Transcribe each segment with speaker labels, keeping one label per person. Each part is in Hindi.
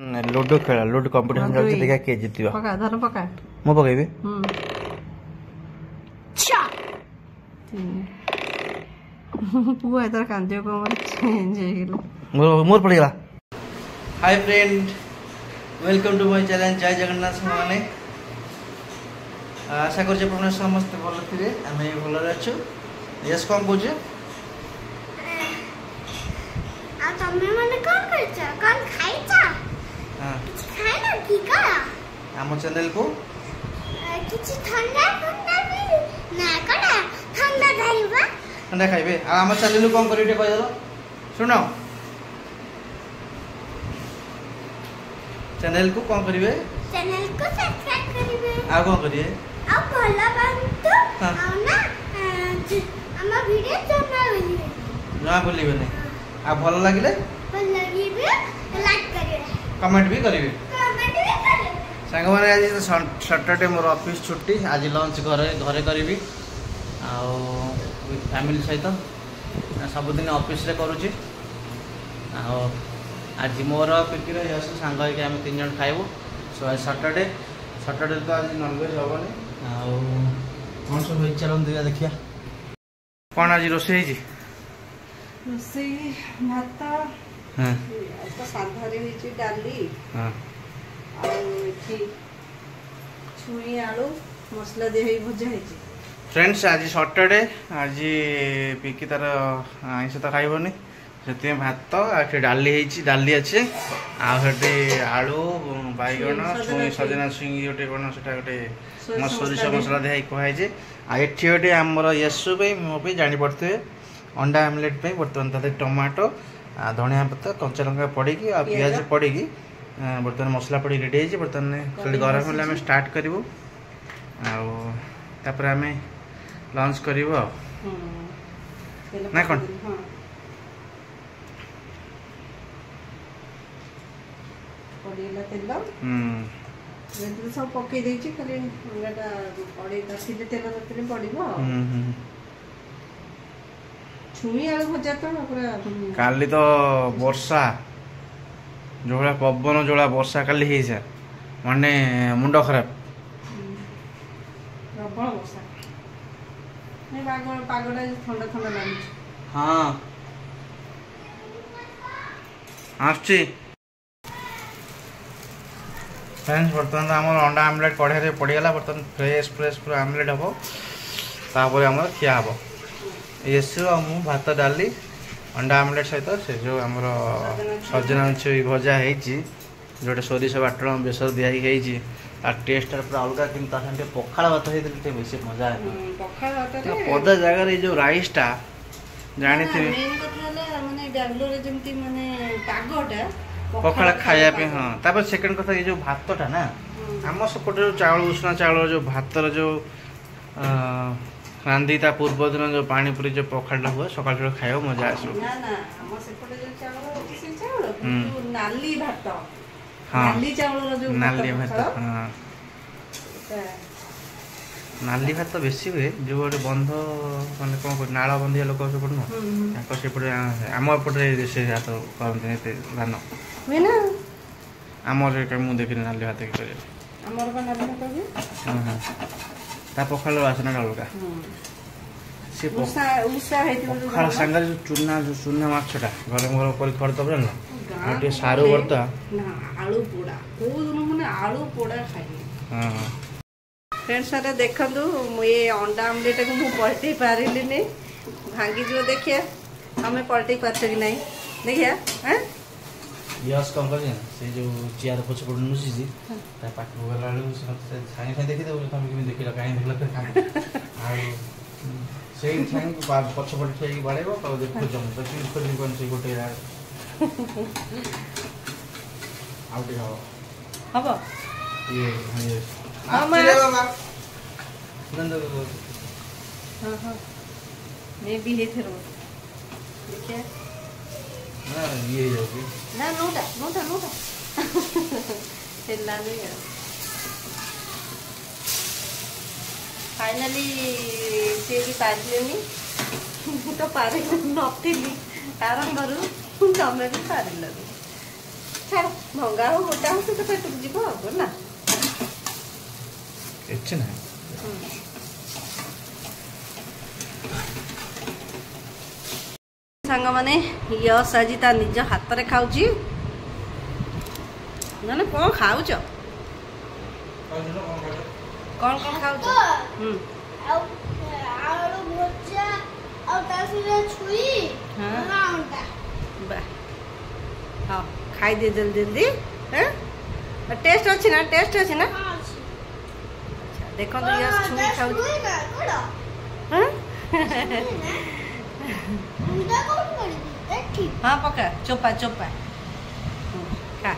Speaker 1: लूडो खेल लूडो कंपटीशन चलछि देखा के जितिबा
Speaker 2: पका धर पका
Speaker 1: मु पकेबे
Speaker 2: पुआ इधर कांदे को मन चेंज हे गेलो
Speaker 1: मोर पड़ गला। Hi friend, welcome to my channel जय जगन्नाथ माने। आशा कर जे प्रभु समस्त भल थिरे आमे भल रहछु। यस कोन बुझे
Speaker 3: आ तमे माने कोन करछा कोन खाइछा? हां खाइना की का
Speaker 1: हम चैनल को
Speaker 3: किछि ठंडा ठंडा भी ना कड़ा ठंडा खाइबा
Speaker 1: ठंडा खाइबे। आ हम चैनल कोन करिटे कह दलो सुनो। चैनल को कोन करिवे? चैनल को सब्सक्राइब करिवे। आ कोन करिवे? आ भला बांतो आ ना हम वीडियो जमा बोलिवे ना बोलिवे ने। आ भल लागिले
Speaker 3: लाइक करिवे
Speaker 1: कमेंट भी करिवे सांग माने। आज सैटरडे मोर ऑफिस छुट्टी, आज लंच घरे करी फैमिली सहित सबुदिन ऑफिस रे करूची। आज मोर पिकिर यश सांग होइके आम 3 जन खाइबो। सो आज सैटरडे तो आज नॉनवेज होबनी। कौन सब होई चलन दिया देखिया कौन आज रोसे जी
Speaker 2: रोसे भात
Speaker 1: हां
Speaker 2: तो साधा रे हिची डाली
Speaker 1: हां
Speaker 2: आ एठी छुई आलू मसला दे हे भजा हेची।
Speaker 1: फ्रेंड्स आज सैटरडे, आज पिकी तार आइंस तो खाइबनी से भात आ डाली हेची डाली अच्छे आटे आलू बैगण छुई सजना छुई गोटे कौन से गोटे सोरिष मसला दे कहे एटी गोटे आमर यशु पे मो पे जानी पड़ते अंडा आमलेट पे बर्तमान ताते टमाटो धनिया पत्ता कंचा लंका पड़ी आ पियाज पड़ी बर्तमान मसला पड़ी रेडी है। बर्तमान खाली गरम हेल्ले आम स्टार्ट करूँ आपर आम लंच कर ना कौन
Speaker 2: सब पकई देछि खाली अंगाटा पड़े तसिले तेल ततरे पड़िबो। छुई आलू भजा तो पूरा
Speaker 1: काली तो वर्षा जो पवन जो वर्षा काली है से माने मुंड खराब
Speaker 2: प्रबल वर्षा नहीं पागटा ठंडा ठंडा लागे।
Speaker 1: हाँ आछी फ्रेंड्स बर्तमान आम अंडा आमलेट कढ़ाई पड़गला। बर्तमान फ्रेश फ्रेश पूरा आमलेट हम तापर आम खिया हम येसु मु भात डाली अंडा आमलेट सहित से जो आम सजना छुई भजा होती जोटे सोरिष बाटण बेसर दिखाई टेस्ट पूरा अलग कि पखाड़ भात होते बेस मजा है। पदा जगार जो राइसटा जानी थी पखाड़ खायापी। हाँ तापर सेकेंड कथा ये जो भातटा ना आम सेपटे जो चाउल उष्णा चाउल जो भातर जो रांधी ता पूर्व दिन जो पानी पूरी जो पखाड़ा हुए सकाल खाया मजा आस। नाली भात बेसी हुए जो गोटे बंध माने कौन कर नाल बंधिया लोक सेपट नुह सेपटे आम एपटे से हाथ करते धान आमर मुझे देखी नाली भात ता पखाड़ आसना अलग सी पखाड़ सांगे जो चूना माछटा गरम गरम कर करदब ना सारू बर्ता
Speaker 2: आलू पोड़ा को माने आलू पोड़ा खाई।
Speaker 1: हाँ
Speaker 2: फ्रेंड्स सारे देखंतु ये अंडा आमलेट को मु पलटै पारिली नहीं भांगी जो देखिए हमें पलटै पारछ कि नहीं देखिए हैं
Speaker 1: यस कौन कर से जो चेयर पछ पड़ नुसी जी ता पाठ गला से सांगे सांगे देखि दे तुम कि देखिला काहे देखला आ से सांगे पछ पड़ छै बाड़ेबो तो देखो जम तो चीज कर कोन से गोटे यार आउट हो
Speaker 2: हबो
Speaker 1: ये
Speaker 2: हां
Speaker 1: बाबा
Speaker 2: नंद हां मैं भी है थे रो देखिए
Speaker 1: ना ये होगी
Speaker 2: ना नोटा चला नहीं है। फाइनली से भी पारलेनी तो पारे नथिली आराम करू तमे भी पारिल ଛାଡ଼ ଭଙ୍ଗା ହଉ ଗୋଟା ହଉ ସେ ତ ପେଟକୁ ଯିବ ଆଉ ନା
Speaker 1: କିଛି ନାହିଁ।
Speaker 2: ସାଙ୍ଗମାନେ ୟଶ ଆଜି ତା ନିଜ ହାତରେ ଖାଉଛି ମାନେ କ'ଣ ଖାଉଛ କ'ଣ କ'ଣ ଖାଉଛ?
Speaker 3: ଆଉ ଆଳୁ ଭଜା ଆଉ ତା ସହିତ ଛୁଇ ଅଣ୍ଡା
Speaker 2: ବା ହଁ ଖାଇଦିଏ ଜଲ୍ଦି ଜଲ୍ଦି ହଁ ଟେଷ୍ଟ ଅଛି ନା ଟେଷ୍ଟ ଅଛି ନା ଆଚ୍ଛା ଦେଖନ୍ତୁ ୟଶ ଛୁଇ ଖାଉଛି ହଁ हाँ पका चोपा चोपा खा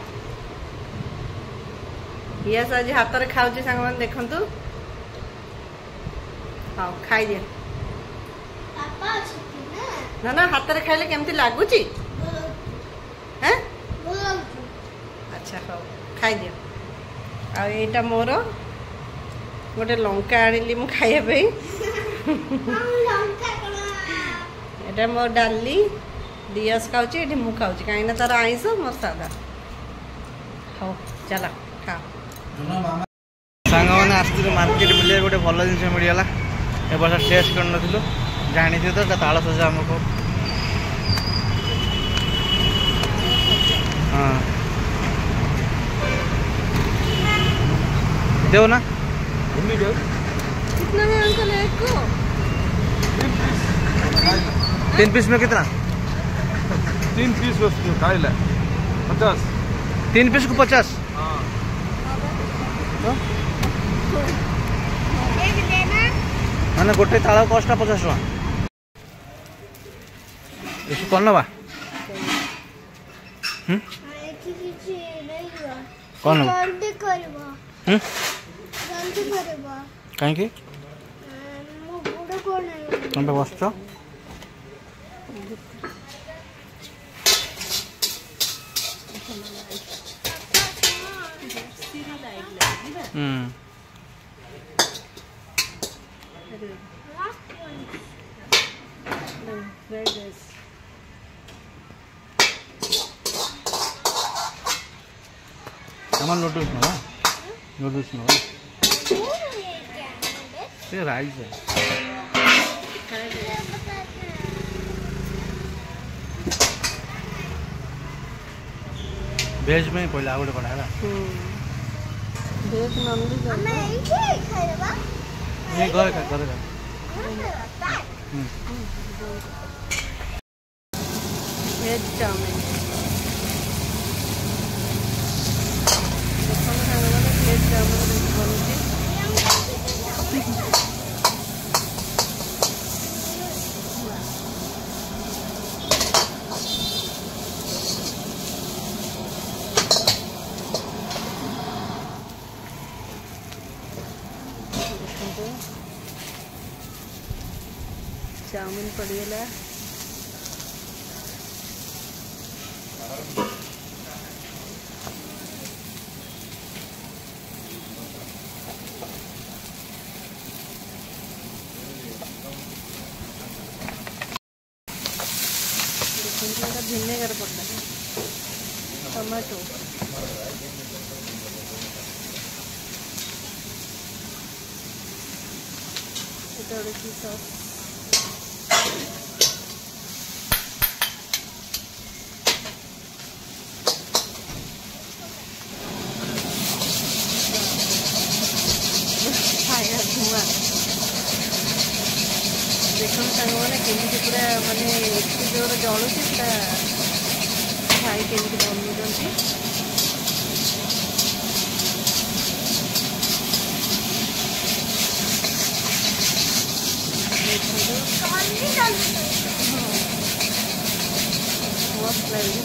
Speaker 2: यस आज हाथ में खाऊ सांग मैंने देखु हाँ खाई दिया ना ना हाथ में खाइले केमती लगुच अच्छा हाँ खाई दिया आईटा मोर गोटे लंका आनिली मु खाइबा एटा मो डाली दियस खाऊची एठी मु खाऊची काई ना तार आइस मोर सादा हो चला खा
Speaker 1: सांग मैंने आसती मार्केट मिले गोटे भल जिन मिलगला ए वर्ष टेस्ट कर नु जानी तो ताल सजा आमको हाँ देव ना
Speaker 2: कितना में अंकल एक को
Speaker 1: 3 पीस में कितना
Speaker 4: 3 पीस खाइला 50
Speaker 1: 3 पीस को 50 मैंने गोटे ताल कस्ट 50 टका कौन नवा कौन कहीं तुम बस नूडल्स नूडल्स ये राइस है वेज में पहले आगे पड़ा है
Speaker 2: वेज नॉन वेज
Speaker 1: ये घर का
Speaker 2: वेज चाउमीन वेज चाउमीन बनୁଛି चाउमीन पड़गला विनेगर पड़ता टमाटो की सॉस धुआं देखो सांग मैंने केमी पूरा मानने एत जोर जलुची पूरा खाई केमी बनाऊँ मस्त लगे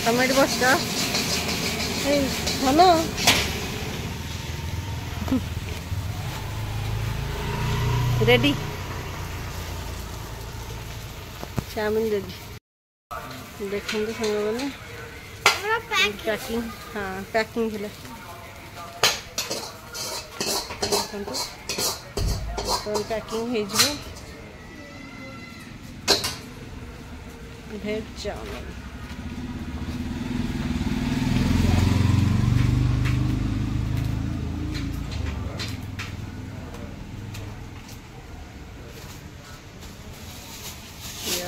Speaker 2: तुम ये बस हेलो रेडी चाउमीन रेडी देखते सांग मैंने पैकिंग हाँ पैकिंग है देखो पैकिंग भेज चाउमिन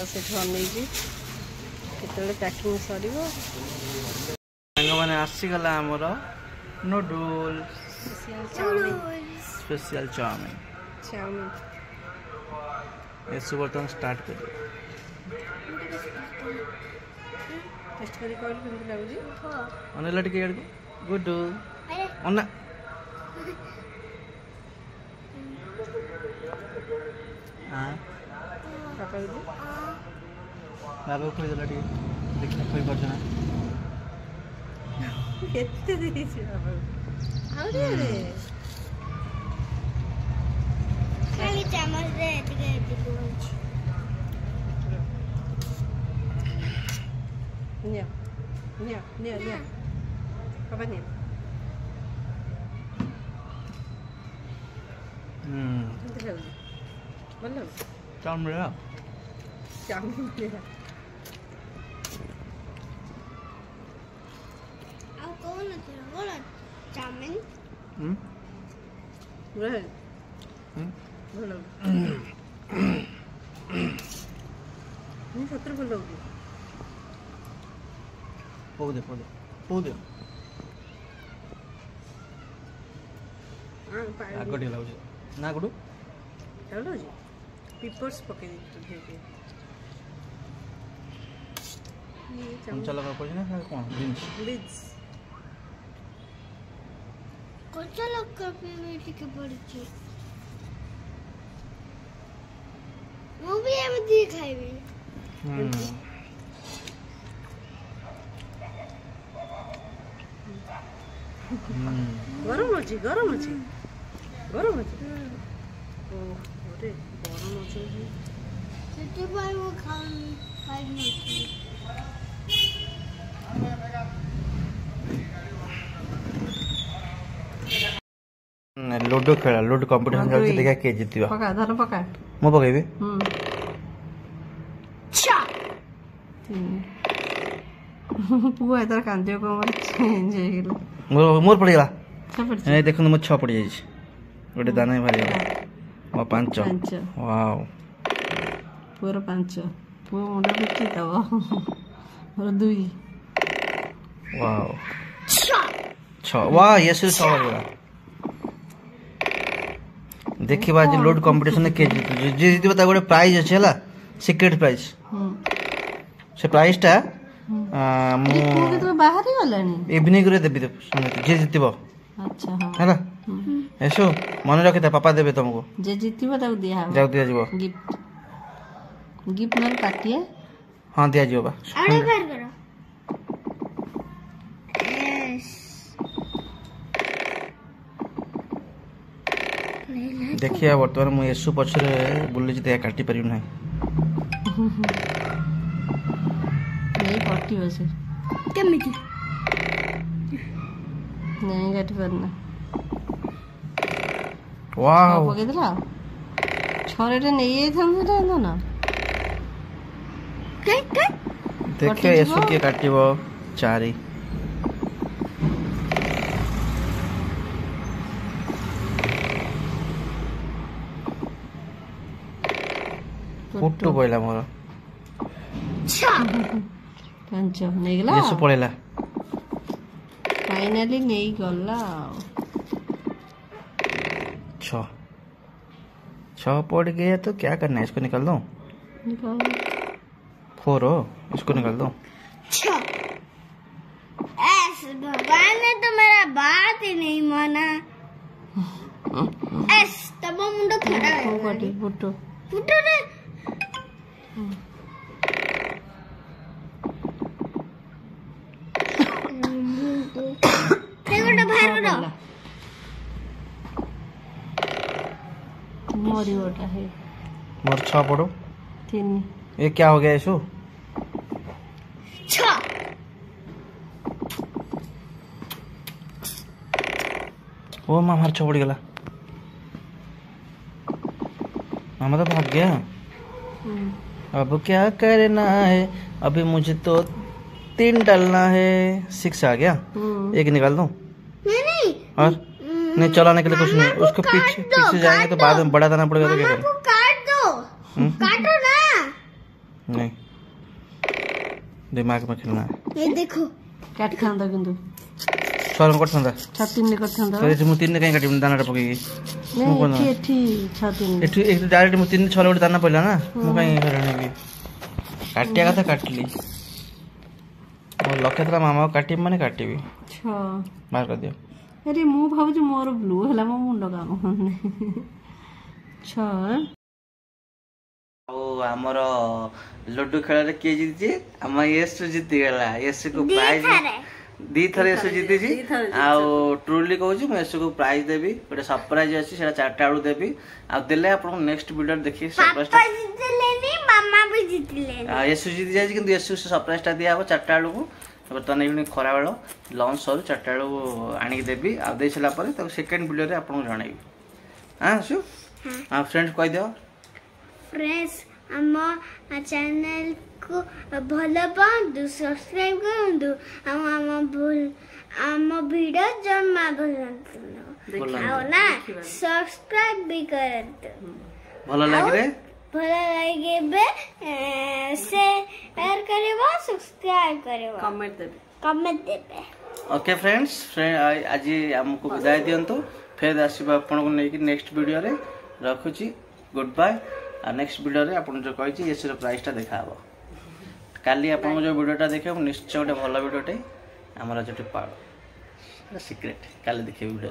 Speaker 2: से केतले पैकिंग सरीबो संग माने आसीगला हमर नूडल्स स्पेशल चाउमिन एसु बर्तन स्टार्ट कर टेस्ट करी कोल केमति लागु जी अनेला टिके यार गुड ओना हां पापा जी बाबा खोई दला टिके देखना खोई परछ ना केते दी छी बाबा आउ रे खाली चामच दे टिके न्या पापा न्या बोलो चाउमिन रे
Speaker 3: आओ कौन है बोलो चाउमिन
Speaker 2: बोलो बोलो नहीं सत्र बोलो
Speaker 1: पौदे आगटी लाउछ ना गुडू
Speaker 2: चलो जी पेपर्स पके दे
Speaker 1: चमचा लगा पड़ी ना कौन
Speaker 2: लिड्स
Speaker 3: कच्चा लक्का पे टिके पड़छि वो भी एमती खाइबे
Speaker 2: गरम अछि ओ अरे गरम अछि
Speaker 3: सेते भाई वो खाई नहीं
Speaker 1: लूडो खेला लूडो कंपटीशन चलछि देखा के जितिबा
Speaker 2: पका धर पका
Speaker 1: मो पकाइबे
Speaker 3: छा
Speaker 2: पुआ इधर कांदियो को मन चेंज हे गेलो
Speaker 1: मोर पड़ी गला
Speaker 2: सब
Speaker 1: ए देखो मो 6 पड़ी जाई गोटे दाना भारी मो 5 वाओ
Speaker 2: पूरा 5 पुआ मुंडा बिची दवा और 2
Speaker 1: वाओ 6 वाह ये से 6 गला देखिबा जे लोड कंपटीशन के जे जीतिबा ता गोटे प्राइज अछि हला सीक्रेट प्राइज से प्राइज ता मु
Speaker 2: के तो बाहर ही गलानी
Speaker 1: इवनिंग रे देबी समिति जे जीतिबो
Speaker 2: अच्छा हां
Speaker 1: हला एसो मन रखिता पापा देबे तुमको
Speaker 2: जे जीतिबो ता दिया हो
Speaker 1: जाऊ दिया जीवो
Speaker 2: गिफ्ट नल काटिए
Speaker 1: हां दिया जीवो बा
Speaker 3: अरे बार करो यस
Speaker 1: देखिए वर्तमान मु एसु पछरे बुल्ली जे काटी परिउ नै
Speaker 2: नहीं पट्टी बसे
Speaker 3: केमिति
Speaker 2: नहीं काटी परना
Speaker 1: वाओ
Speaker 2: पके दिला छरेटे नहीं थम ना
Speaker 3: के
Speaker 1: देखिए एसु के काटिबो 4 फुट्टू पइला मोर
Speaker 3: छा
Speaker 2: 5 नहीं गला
Speaker 1: एसु पड़ेला
Speaker 2: फाइनली नहीं गला
Speaker 1: 6 पड़ गया तो क्या करना है इसको निकाल दो
Speaker 2: निकाल
Speaker 1: 4 हो इसको निकाल दो
Speaker 3: छा ऐस भगवान ने तो मेरा बात ही नहीं माना ऐस तब मुंडा खड़ा है
Speaker 2: कोटी फुट्टू
Speaker 3: रे गोटे बाहर करो
Speaker 2: मोरी गोटा है
Speaker 1: मोर 6 पड़ो
Speaker 2: 3
Speaker 1: ये क्या हो गया इसु
Speaker 3: छा
Speaker 1: ओ मामार 6 पड़ गला मामा तो भाग गया। अब क्या करना है, अभी मुझे तो 3 डालना है। 6 आ गया, 1 निकाल दो।
Speaker 3: नहीं
Speaker 1: और नहीं चलाने के लिए कुछ नहीं, उसको पीछे पीछे जाएंगे तो बाद में बड़ा दाना पड़ेगा तो क्या
Speaker 3: मामा
Speaker 1: करें?
Speaker 3: को काट दो, काटो ना।
Speaker 1: नहीं, दिमाग में खेलना है।
Speaker 3: ये देखो
Speaker 2: काट खांदा किंतु
Speaker 1: छुआ करता
Speaker 2: छातीन ने करथांदा
Speaker 1: तो मुझे 3 कहीं काटी दाना पकई
Speaker 2: नहीं एठी छातीन
Speaker 1: एठू एक डायरेक्ट मुझे 3 6 गोटे दाना पड़ला ना मु कहीं करने काटिया कथा काटली मोर लक्ष्य था मामा काटी माने काटी भी
Speaker 2: अच्छा
Speaker 1: बाहर कर दियो।
Speaker 2: अरे मु भाबु मोर ब्लू हला मो मुंड काम अच्छा
Speaker 1: ओ हमर लड्डू खेल रे के जीती हम यस जीती गला यस को प्राइज दी थरे यस जीती जी आ ट्रूली कहू छी मैं यस को प्राइज देबी गोटे सरप्राइज अछि सेटा 4टा आलू देबी आ देले आपन नेक्स्ट वीडियो देखि सरप्राइज
Speaker 3: पापा जीतलेनी मामा भी जीतलेनी
Speaker 1: आ यस जीती जाय किंतु यस से सरप्राइज ता दिया हो 4टा आलू को बर्तमान इवनी खरा बेलो लंच सर 4टा आलू आनी देबी आ दे छला पर तो सेकंड वीडियो रे आपन जणाइबी। हां सु हां फ्रेंड्स कह दियो
Speaker 3: फ्रेंड्स हम चैनल को भलो पांदु सब्सक्राइब करंदु हम वीडियो जमा भलंतु आओ ना सब्सक्राइब भी करंतु
Speaker 1: भलो लागी रे
Speaker 3: भलो लागे बे शेयर करबो सब्सक्राइब करबो कमेंट देबे।
Speaker 1: ओके फ्रेंड्स आज हमको विदाई दियंतु फिर आसीबा आपन को नेकी नेक्स्ट वीडियो रे रखुची गुड बाय। आ नेक्स्ट वीडियो रे आपन जो कहि छी एसर प्राइस ता देखाबो काली आपन जो वीडियोटा देखे निश्चय गोटे भलो वीडियोटे हमर जो पाड़ सीक्रेट काली देखे वीडियो।